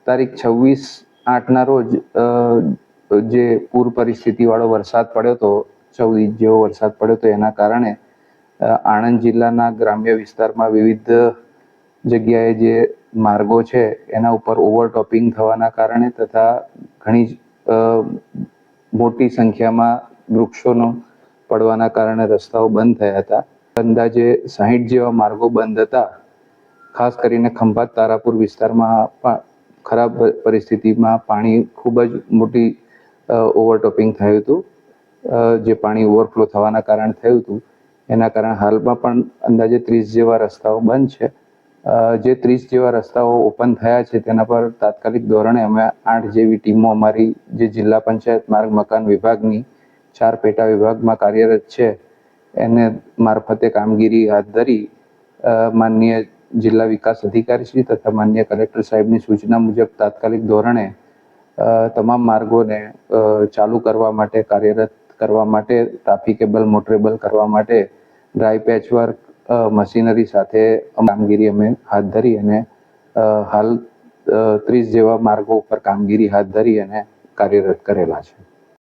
તારીખ 26/8ના રોજ જે પૂર પરિસ્થિતિવાળો વરસાદ પડ્યો હતો, 14 ઇંચ જેવો વરસાદ પડ્યો હતો, એના કારણે આણંદ જિલ્લાના ગ્રામ્ય વિસ્તારમાં વિવિધ જગ્યાએ જે માર્ગો છે એના ઉપર ઓવરટોપિંગ થવાના કારણે તથા ઘણી મોટી સંખ્યામાં વૃક્ષોનો પડવાના કારણે રસ્તાઓ બંધ થયા હતા. અંદાજે 60 જેવા માર્ગો બંધ હતા. ખાસ કરીને ખંભાત તારાપુર વિસ્તારમાં ખરાબ પરિસ્થિતિમાં પાણી ખૂબ જ મોટી ઓવરટોપિંગ થયું હતું, જે પાણી ઓવરફ્લો થવાના કારણે થયું હતું. એના કારણે હાલમાં પણ અંદાજે 30 જેવા રસ્તાઓ બંધ છે. જે 30 જેવા રસ્તાઓ ઓપન થયા છે તેના પર તાત્કાલિક ધોરણે અમે 8 જેવી ટીમો અમારી જે જિલ્લા પંચાયત માર્ગ મકાન વિભાગની 4 પેટા વિભાગમાં કાર્યરત છે એને મારફતે કામગીરી હાથ ધરી માનનીય જિલ્લા વિકાસ અધિકારી શ્રી તથા માનનીય કલેક્ટર સાહેબની સૂચના મુજબ તાત્કાલિક ધોરણે તમામ માર્ગોને ચાલુ કરવા માટે, કાર્યરત કરવા માટે, ટ્રાફિકેબલ, મોટરેબલ કરવા માટે ડ્રાય પેચવર્ક મશીનરી સાથે કામગીરી અમે હાથ ધરી અને હાલ 30 જેવા માર્ગો ઉપર કામગીરી હાથ ધરી અને કાર્યરત કરેલા છે.